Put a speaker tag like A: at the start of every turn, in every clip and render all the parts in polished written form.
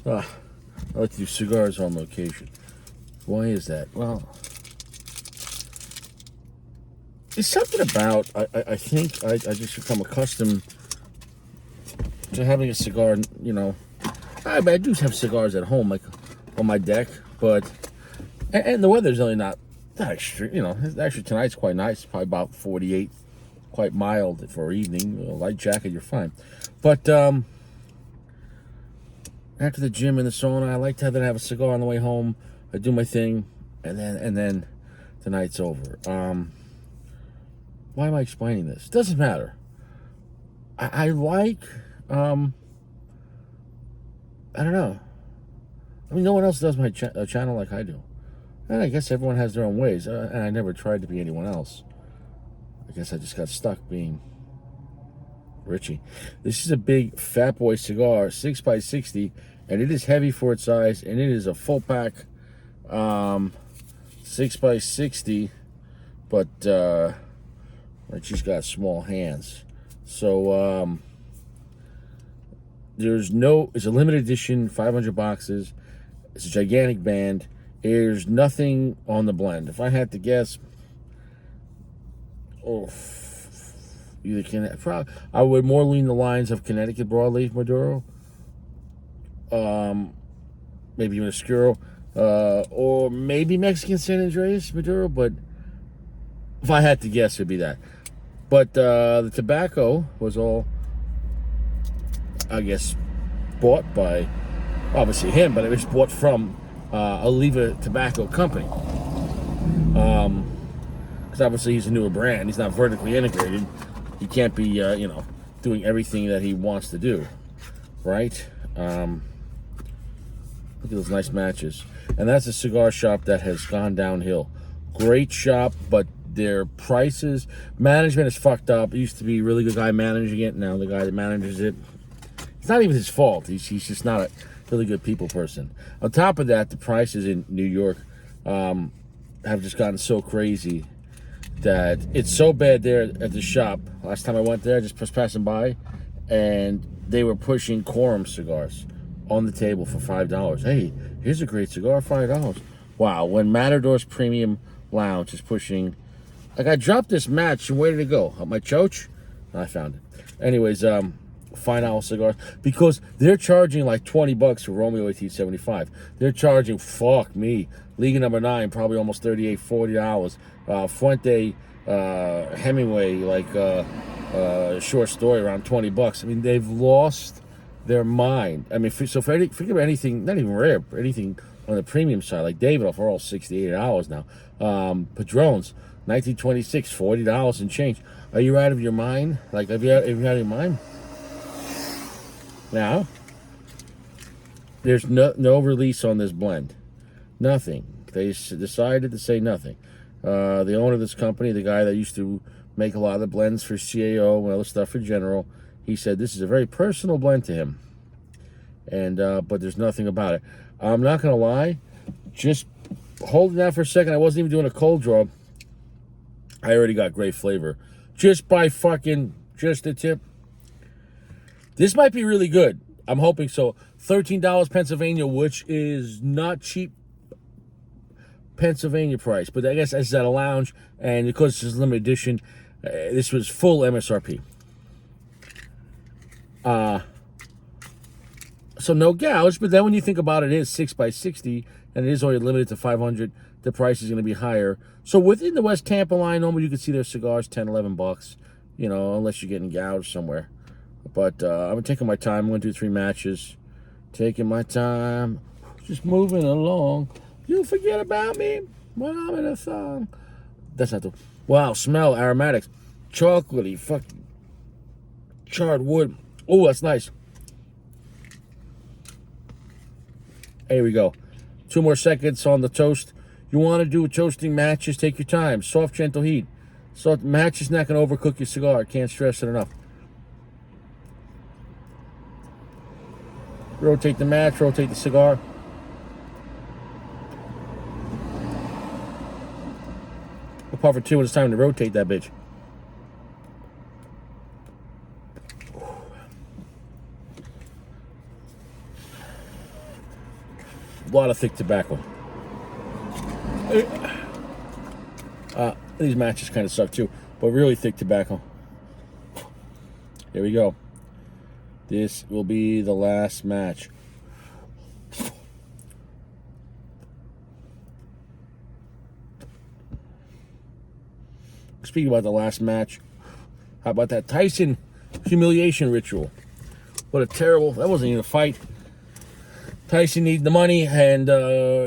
A: I like to do cigars on location. Why is that? Well, it's something about, I think I just become accustomed to having a cigar, you know. I do have cigars at home, like on my deck, but, and the weather's really not that extreme, you know. Actually, tonight's quite nice, probably about 48, quite mild for evening. A light jacket, you're fine. But, after the gym and the sauna, I like to have a cigar on the way home. I do my thing, and then the night's over. Why am I explaining this? Doesn't matter. I like, I don't know. I mean, no one else does my channel like I do. And I guess everyone has their own ways, and I never tried to be anyone else. I guess I just got stuck being Richie. This is a big Fat Boy cigar, 6x60, and it is heavy for its size, and it is a full pack 6x60, but Richie's got small hands. So it's a limited edition, 500 boxes. It's a gigantic band. There's nothing on the blend. If I had to guess, I would more lean the lines of Connecticut Broadleaf Maduro, maybe even Oscuro, or maybe Mexican San Andreas Maduro, but if I had to guess, it'd be that. But the tobacco was all, I guess, bought by, obviously him, but it was bought from Oliva Tobacco Company. Because obviously he's a newer brand. He's not vertically integrated. He can't be, doing everything that he wants to do, right? Look at those nice matches. And that's a cigar shop that has gone downhill. Great shop, but their prices, management is fucked up. It used to be a really good guy managing it. Now the guy that manages it, it's not even his fault. He's just not a really good people person. On top of that, the prices in New York have just gotten so crazy that it's so bad there at the shop. Last time I went there, I just was passing by, and they were pushing Quorum cigars on the table for $5. Hey, here's a great cigar, $5. Wow, when Matador's Premium Lounge is pushing, like, I dropped this match, and where did it go? Up my choach? I found it. Anyways, Fine Owl cigars, because they're charging like $20 for Romeo 1875. They're charging, fuck me, Liga Number 9, probably almost $38, $40. Fuente Hemingway, like short story, around $20. I mean, they've lost their mind. I mean, think about anything, not even rare, but anything on the premium side, like Davidoff are all $60, $80 now. Padrones, 1926, $40 and change. Are you out of your mind? Like, have you out of your mind? Now, there's no release on this blend. Nothing. They decided to say nothing. The owner of this company, the guy that used to make a lot of the blends for CAO and other stuff for General, he said this is a very personal blend to him. And but there's nothing about it. I'm not going to lie. Just holding that for a second. I wasn't even doing a cold draw. I already got great flavor. Just by just a tip. This might be really good. I'm hoping so. $13 Pennsylvania, which is not cheap Pennsylvania price. But I guess it's at a lounge, and because this is limited edition, this was full MSRP. So no gouge, but then when you think about it, it is 6x60, and it is only limited to 500. The price is going to be higher. So within the West Tampa line, normally you can see their cigars $10, $11, unless you're getting gouged somewhere. But I'm taking my time. I'm going to do 3 matches. Taking my time. Just moving along. You forget about me when I'm in a song. That's not the... Wow, smell, aromatics. Chocolatey, fucking charred wood. Oh, that's nice. Here we go. 2 more seconds on the toast. You want to do toasting matches, take your time. Soft, gentle heat. So match is not going to overcook your cigar. Can't stress it enough. Rotate the match, rotate the cigar. We'll puff for 2 when it's time to rotate that bitch. A lot of thick tobacco. These matches kind of suck too, but really thick tobacco. Here we go. This will be the last match. Speaking about the last match, how about that Tyson humiliation ritual? What a terrible, that wasn't even a fight. Tyson needed the money, and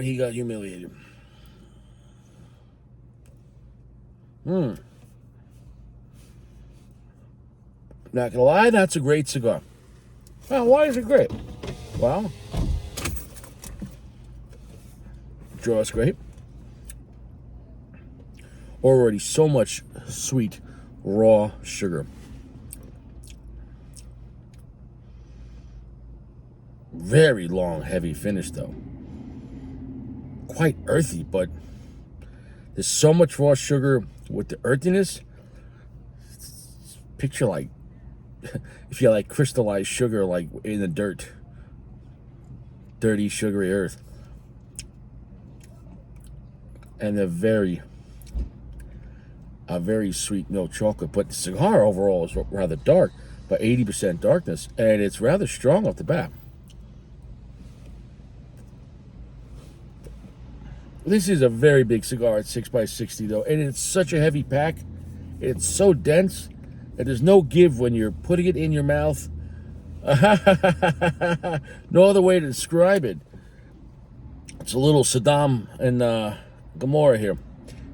A: he got humiliated. Not gonna lie, that's a great cigar. Well, why is it great? Well, draws great. Already so much sweet, raw sugar. Very long, heavy finish, though. Quite earthy, but there's so much raw sugar with the earthiness. Picture like, if you like crystallized sugar, like in the dirt. Dirty, sugary earth. And a very sweet milk chocolate. But the cigar overall is rather dark, but 80% darkness. And it's rather strong off the bat. This is a very big cigar at 6x60 though, and it's such a heavy pack. It's so dense, and there's no give when you're putting it in your mouth. No other way to describe it. It's a little Saddam and Gomorrah here.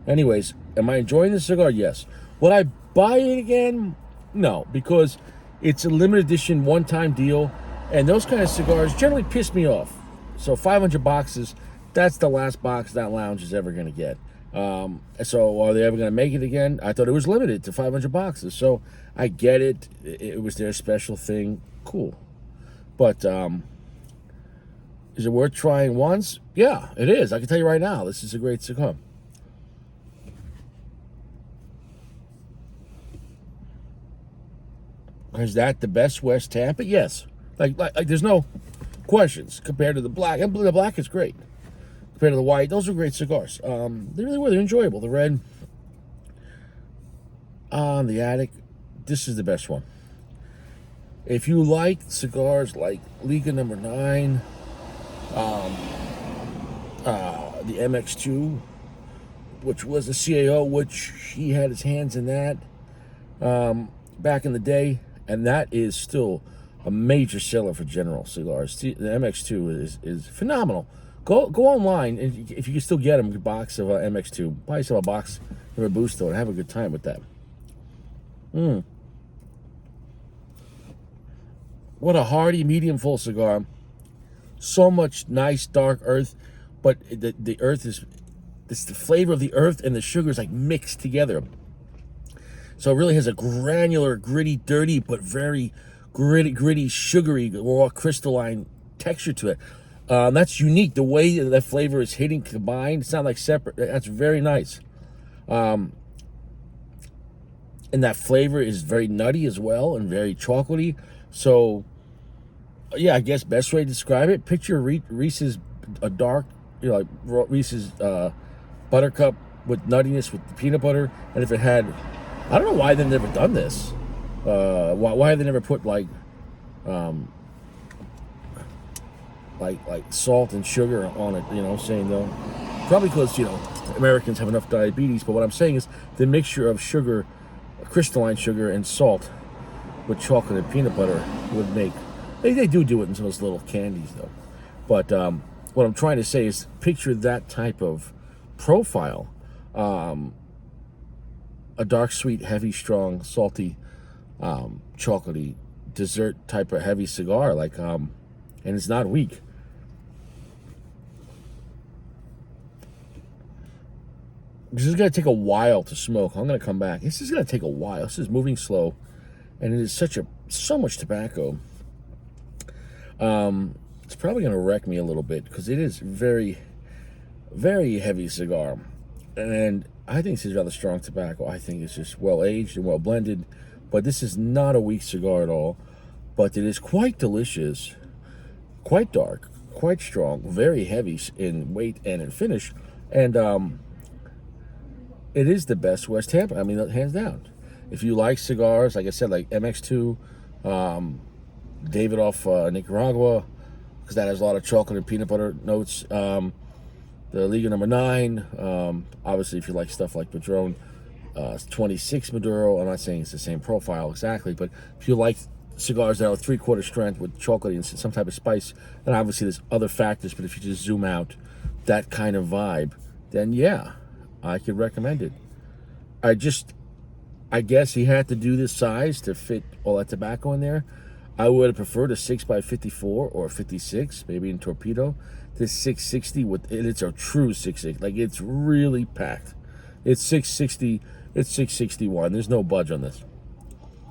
A: Anyways, am I enjoying this cigar? Yes. Would I buy it again? No, because it's a limited edition one-time deal, and those kind of cigars generally piss me off. So 500 boxes. That's the last box that lounge is ever going to get. So are they ever going to make it again? I thought it was limited to 500 boxes. So I get it. It was their special thing. Cool. But is it worth trying once? Yeah, it is. I can tell you right now, this is a great cigar. Is that the best West Tampa? Yes. Like there's no questions compared to the black. And the black is great. Compared to the white, those are great cigars. They really were. They're enjoyable. The red on the attic, this is the best one. If you like cigars like Liga Number 9, the MX2, which was a CAO, which he had his hands in that back in the day, and that is still a major seller for General cigars. The MX2 is phenomenal. Go online, and if you can still get them, a box of MX2. Buy yourself a box of Robusto and have a good time with that. What a hearty, medium full cigar. So much nice dark earth, but the earth is, it's the flavor of the earth and the sugar is like mixed together. So it really has a granular, gritty, dirty, but very gritty, sugary, raw, crystalline texture to it. That's unique. The way that flavor is hitting combined, it's not like separate. That's very nice. And that flavor is very nutty as well and very chocolatey. So, yeah, I guess best way to describe it, picture Reese's a dark, like Reese's buttercup with nuttiness with the peanut butter. And if it had, I don't know why they've never done this. Why have they never put like salt and sugar on it, saying though, probably because, Americans have enough diabetes, but what I'm saying is the mixture of sugar, crystalline sugar and salt with chocolate and peanut butter would make, they do it in those little candies though. But what I'm trying to say is picture that type of profile, a dark, sweet, heavy, strong, salty, chocolatey, dessert type of heavy cigar, and it's not weak. This is going to take a while to smoke. I'm going to come back. This is going to take a while. This is moving slow, and it is so much tobacco. It's probably going to wreck me a little bit because it is very, very heavy cigar, and I think this is rather strong tobacco. I think it's just well aged and well blended, but this is not a weak cigar at all. But it is quite delicious, quite dark, quite strong, very heavy in weight and in finish, and it is the best West Tampa. I mean, hands down. If you like cigars, like I said, like MX2, David off Nicaragua, because that has a lot of chocolate and peanut butter notes. The Liga number 9, obviously, if you like stuff like Padron, 26 Maduro. I'm not saying it's the same profile exactly, but if you like cigars that are 3/4 strength with chocolate and some type of spice, and obviously there's other factors, but if you just zoom out that kind of vibe, then yeah, I could recommend it. I guess he had to do this size to fit all that tobacco in there. I would have preferred a 6x54 or a 56, maybe in torpedo. This 660 it's a true 660. Like, it's really packed. It's 660. It's 661. There's no budge on this.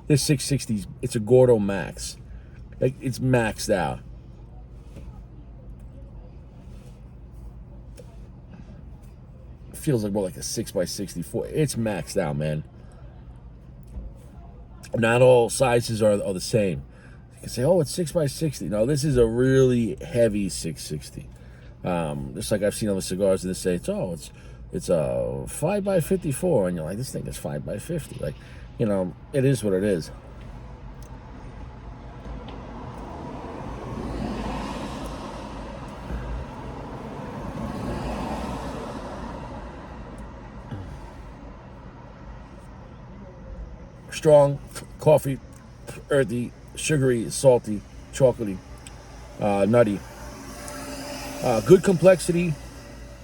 A: This 660, it's a Gordo Max. Like, it's maxed out. Feels like more like a 6x64. It's maxed out, man. Not all sizes are the same. You can say, oh, it's 6x60. No, this is a really heavy 660. Just like I've seen other cigars that say, it's a 5x54, and you're like, this thing is 5x50. Like, you know, it is what it is. Strong, coffee, earthy, sugary, salty, chocolatey, nutty. Good complexity,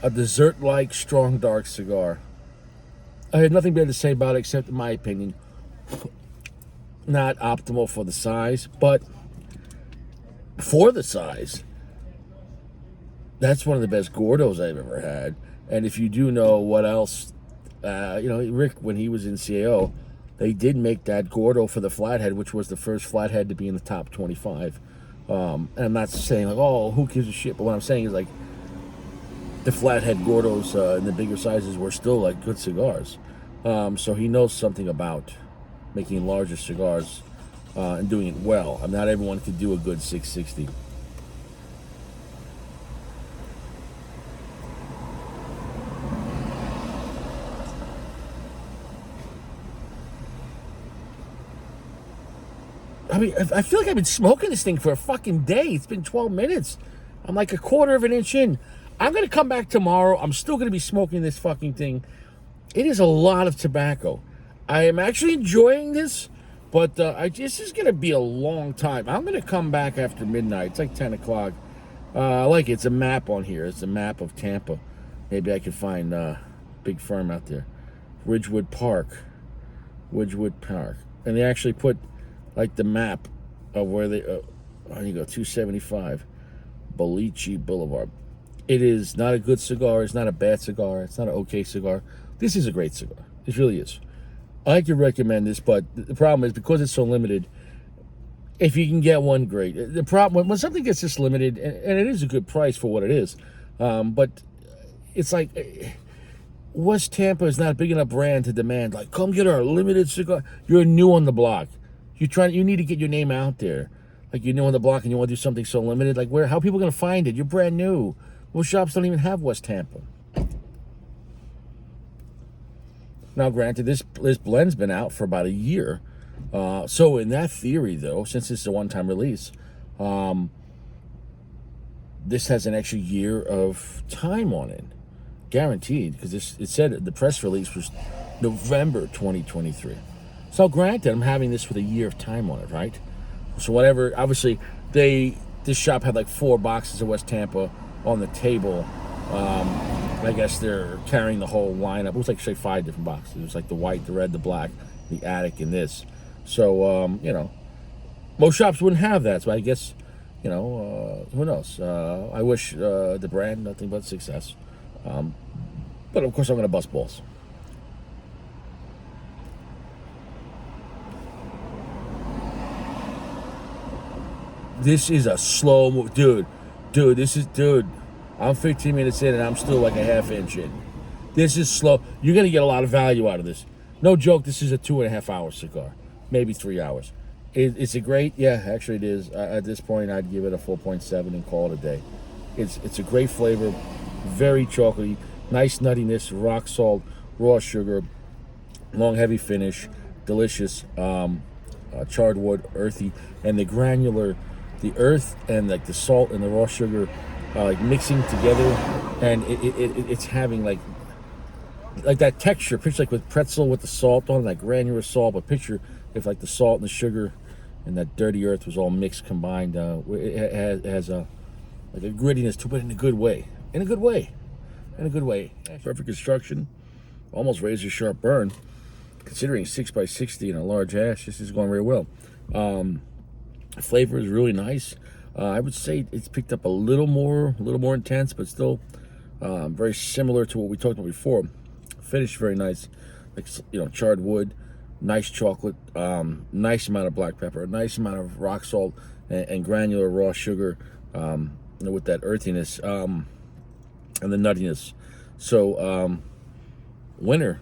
A: a dessert-like, strong, dark cigar. I had nothing bad to say about it, except in my opinion, not optimal for the size, but for the size, that's one of the best Gordos I've ever had. And if you do know what else, Rick, when he was in CAO, they did make that Gordo for the Flathead, which was the first Flathead to be in the top 25. And I'm not saying, like, oh, who gives a shit? But what I'm saying is, like, the Flathead Gordos in the bigger sizes were still, like, good cigars. So he knows something about making larger cigars and doing it well. I mean, not everyone could do a good 660. I mean, I feel like I've been smoking this thing for a fucking day. It's been 12 minutes. I'm like a quarter of an inch in. I'm going to come back tomorrow. I'm still going to be smoking this fucking thing. It is a lot of tobacco. I am actually enjoying this, but this is going to be a long time. I'm going to come back after midnight. It's like 10 o'clock. I like it. It's a map on here. It's a map of Tampa. Maybe I can find a big firm out there. Ridgewood Park. And they actually put, like, the map of where they, you go, 275 Boliche Boulevard. It is not a good cigar. It's not a bad cigar. It's not an okay cigar. This is a great cigar. It really is. I could recommend this, but the problem is, because it's so limited, if you can get one, great. The problem, when something gets this limited, and it is a good price for what it is, but it's like, West Tampa is not a big enough brand to demand, like, come get our limited cigar. You're new on the block. You need to get your name out there. Like, you're new on the block and you want to do something so limited. Like, how are people going to find it? You're brand new. Most shops don't even have West Tampa. Now, granted, this blend's been out for about a year. So in that theory, though, since it's a one-time release, this has an extra year of time on it. Guaranteed. Because it said the press release was November 2023. So granted, I'm having this with a year of time on it, right? So whatever, obviously, this shop had like 4 boxes of West Tampa on the table. I guess they're carrying the whole lineup. It was like, say, 5 different boxes. It was like the white, the red, the black, the Attic, and this. So, most shops wouldn't have that. So I guess, who knows? I wish the brand nothing but success. But of course, I'm going to bust balls. This is a slow move. Dude, I'm 15 minutes in and I'm still like a half inch in. This is slow. You're going to get a lot of value out of this. No joke, this is a 2.5 hour cigar. Maybe 3 hours. Is it great? Yeah, actually it is. At this point, I'd give it a 4.7 and call it a day. It's a great flavor, very chocolatey, nice nuttiness, rock salt, raw sugar, long heavy finish, delicious. Charred wood, earthy, and the granular, the earth and like the salt and the raw sugar, like mixing together, and it's having like that texture. Picture like with pretzel with the salt on that granular salt, but picture if like the salt and the sugar and that dirty earth was all mixed combined. It has a like a grittiness to it in a good way, in a good way, in a good way. Perfect construction, almost razor sharp burn. Considering 6x60 and a large ash, this is going very well. Flavor is really nice. I would say it's picked up a little more intense, but still very similar to what we talked about before. Finish very nice, like charred wood, nice chocolate, nice amount of black pepper, a nice amount of rock salt and granular raw sugar, with that earthiness and the nuttiness. So winner.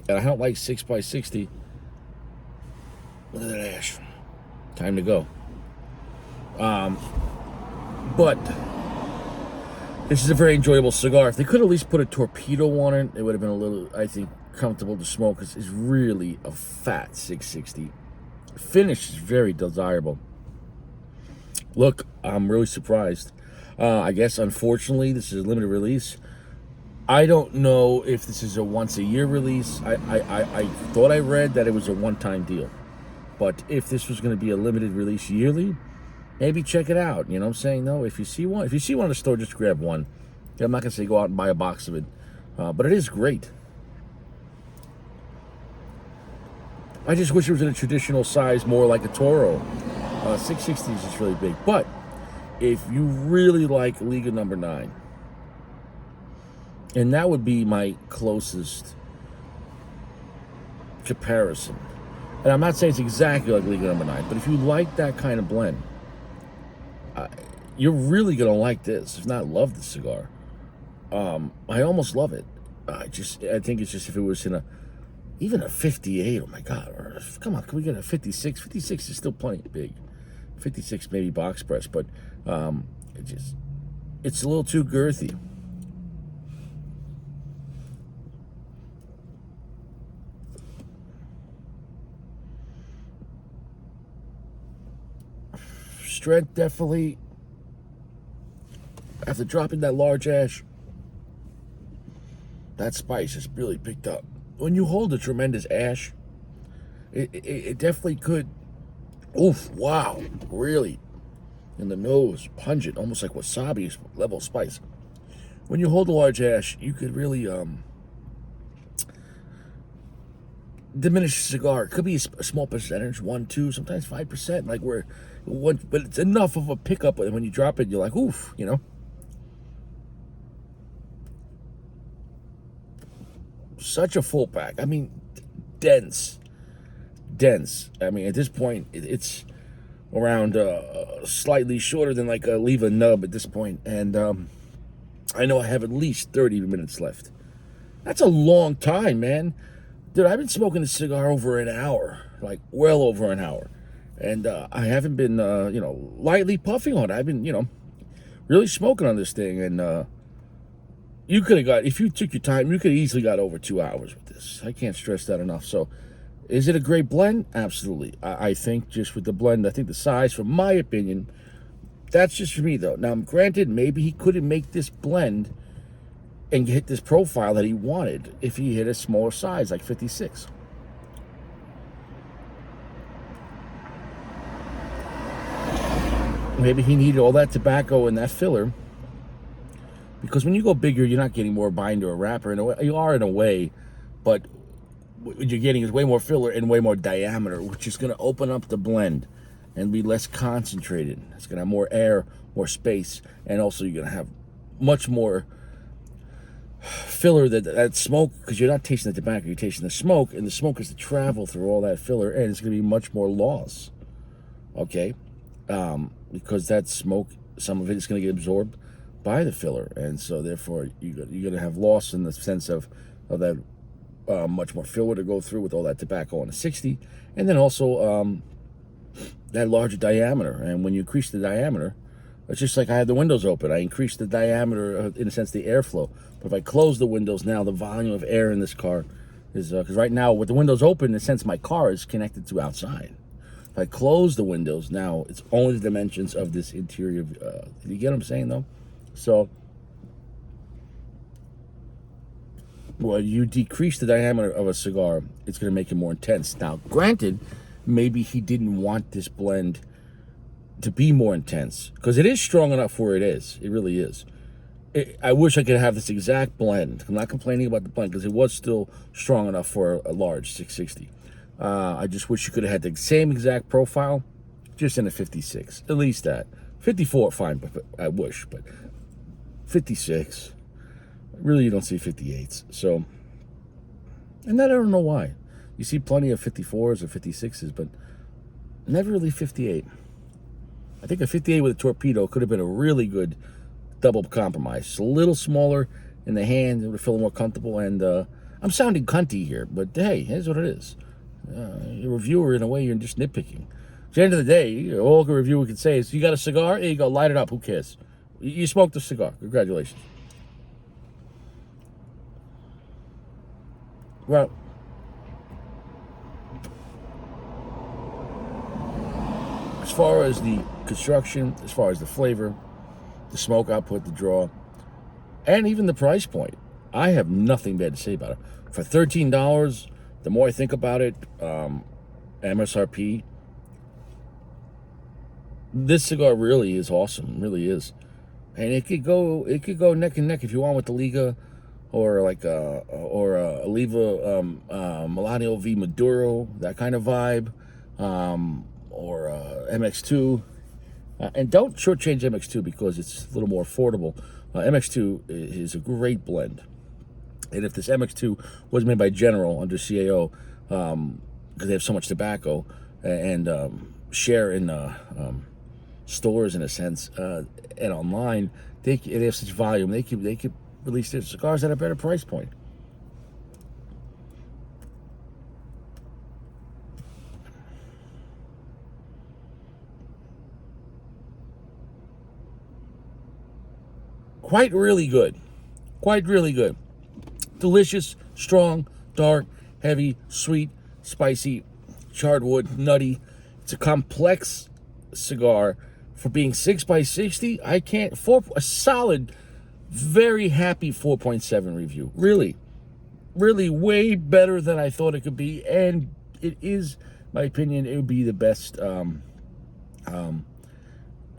A: And I don't like 6x60. Look at that ash. Time to go. But this is a very enjoyable cigar. If they could at least put a torpedo on it, it would have been a little, I think, comfortable to smoke, because it's really a fat 660. Finish is very desirable. Look, I'm really surprised. I guess, unfortunately, this is a limited release. I don't know if this is a once-a-year release. I thought I read that it was a one-time deal. But if this was going to be a limited release yearly, maybe check it out. You know what I'm saying? No, if you see one in the store, just grab one. I'm not going to say go out and buy a box of it. But it is great. I just wish it was in a traditional size, more like a Toro. 660 is just really big. But if you really like Liga Number 9, and that would be my closest comparison. And I'm not saying it's exactly like Liga Number 9, but if you like that kind of blend, you're really going to like this, if not love the cigar. I almost love it. I think it's just if it was in even a 58, oh my God, or come on, can we get a 56? 56 is still plenty big. 56 maybe box press, but it's a little too girthy. Strength, definitely. After dropping that large ash, that spice is really picked up. When you hold a tremendous ash, it definitely could. Oof! Wow! Really, in the nose, pungent, almost like wasabi level spice. When you hold a large ash, you could really diminish the cigar. It could be a small percentage, 1, 2, sometimes 5%. Like but it's enough of a pickup. And when you drop it, you're like, oof, Such a full pack. I mean, dense. I mean, at this point, it's around slightly shorter than like a Leva nub at this point. And I know I have at least 30 minutes left. That's a long time, man. Dude, I've been smoking this cigar over an hour, like well over an hour. And I haven't been, lightly puffing on it. I've been, really smoking on this thing. And you could have got, if you took your time, you could have easily got over 2 hours with this. I can't stress that enough. So, is it a great blend? Absolutely. I think just with the blend, I think the size, from my opinion, that's just for me, though. Now, granted, maybe he couldn't make this blend and hit this profile that he wanted if he hit a smaller size, like 56. Maybe he needed all that tobacco and that filler, because when you go bigger, you're not getting more binder or wrapper. You are in a way, but what you're getting is way more filler and way more diameter, which is going to open up the blend and be less concentrated. It's going to have more air, more space, and also you're going to have much more filler that smoke, because you're not tasting the tobacco, you're tasting the smoke, and the smoke is to travel through all that filler, and it's going to be much more loss. Okay? Because that smoke, some of it is going to get absorbed by the filler, and so therefore you're going to have loss in the sense of that much more filler to go through with all that tobacco on a 60, and then also that larger diameter. And when you increase the diameter, it's just like I had the windows open. I increased the diameter, in a sense, the airflow. But if I close the windows now, the volume of air in this car is, because right now with the windows open, in a sense, my car is connected to outside. If I close the windows now, it's only the dimensions of this interior. You get what I'm saying, though? So, well, you decrease the diameter of a cigar, it's going to make it more intense. Now, granted, maybe he didn't want this blend to be more intense, because it is strong enough where it is. It really is. I wish I could have this exact blend. I'm not complaining about the blend, because it was still strong enough for a large 660. I just wish you could have had the same exact profile, just in a 56. At least that. 54, fine, but I wish. But 56, really you don't see 58s. So, and that I don't know why. You see plenty of 54s or 56s, but never really 58. I think a 58 with a torpedo could have been a really good double compromise. It's a little smaller in the hand, it would feel more comfortable. And I'm sounding cunty here, but hey, here's what it is. You're a reviewer, in a way, you're just nitpicking. At the end of the day, all a reviewer can say is, you got a cigar? Here you go, light it up, who cares? You smoked a cigar, congratulations. Well, as far as the construction, as far as the flavor, the smoke output, the draw, and even the price point, I have nothing bad to say about it. For $13, the more I think about it, MSRP, this cigar really is awesome, really is. And it could go neck and neck if you want with the Liga, or like a Oliva Milano V Maduro, that kind of vibe, or MX2. And don't shortchange MX2 because it's a little more affordable. MX2 is a great blend. And if this MX2 was made by General under CAO, because they have so much tobacco and share in stores, in a sense, and online, they have such volume, they could release their cigars at a better price point. Quite really good. Quite really good. Delicious, strong, dark, heavy, sweet, spicy, charred wood, nutty. It's a complex cigar. For being 6x60, I can't, a solid, very happy 4.7 review. Really, really way better than I thought it could be. And it is, my opinion, it would be the best.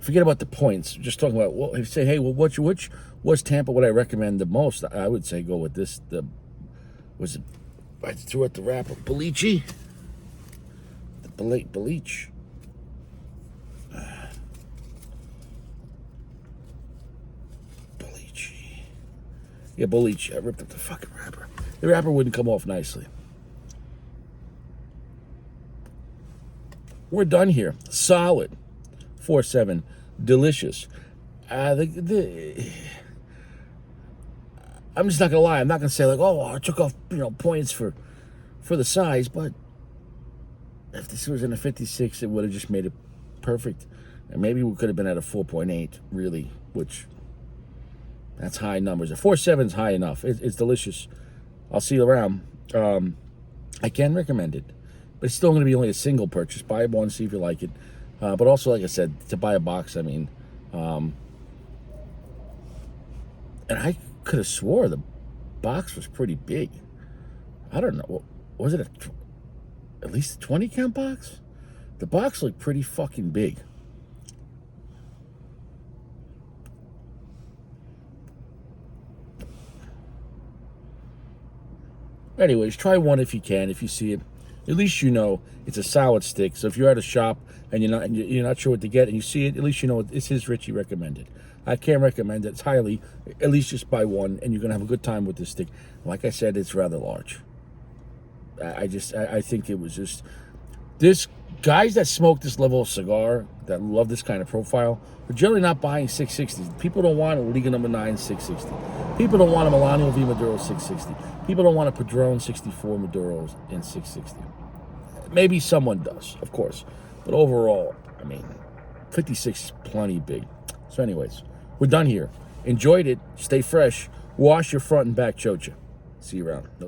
A: Forget about the points. Just talking about, well, if you say, hey, well, which was Tampa would I recommend the most? I would say go with this. I threw out the wrapper. Boliche. The Boliche. Yeah, Boliche. I ripped up the fucking wrapper. The wrapper wouldn't come off nicely. We're done here. Solid. 4.7. Delicious. I'm just not gonna lie. I'm not gonna say like, oh, I took off points for the size, but if this was in a 56, it would have just made it perfect. And maybe we could have been at a 4.8, really, which that's high numbers. A 4.7 is high enough. It's delicious. I'll see you around. I can recommend it, but it's still going to be only a single purchase. Buy one, see if you like it. But also, like I said, to buy a box, I mean, and I could have swore the box was pretty big. I don't know. Was it at least a 20 count box? The box looked pretty fucking big. Anyways, try one if you can, if you see it. At least you know it's a solid stick. So if you're at a shop and you're not sure what to get and you see it, at least you know it's his Richie recommended. I can't recommend it. It's highly. At least just buy one, and you're gonna have a good time with this stick. Like I said, it's rather large. I think it was just this guys that smoke this level of cigar that love this kind of profile are generally not buying 660s. People don't want a Liga number 9 660. People don't want a Milano V Maduro 660. People don't want a Padron 64 Maduros in 660. Maybe someone does, of course, but overall, I mean, 56 is plenty big. So anyways, we're done here. Enjoyed it. Stay fresh. Wash your front and back chocha. See you around.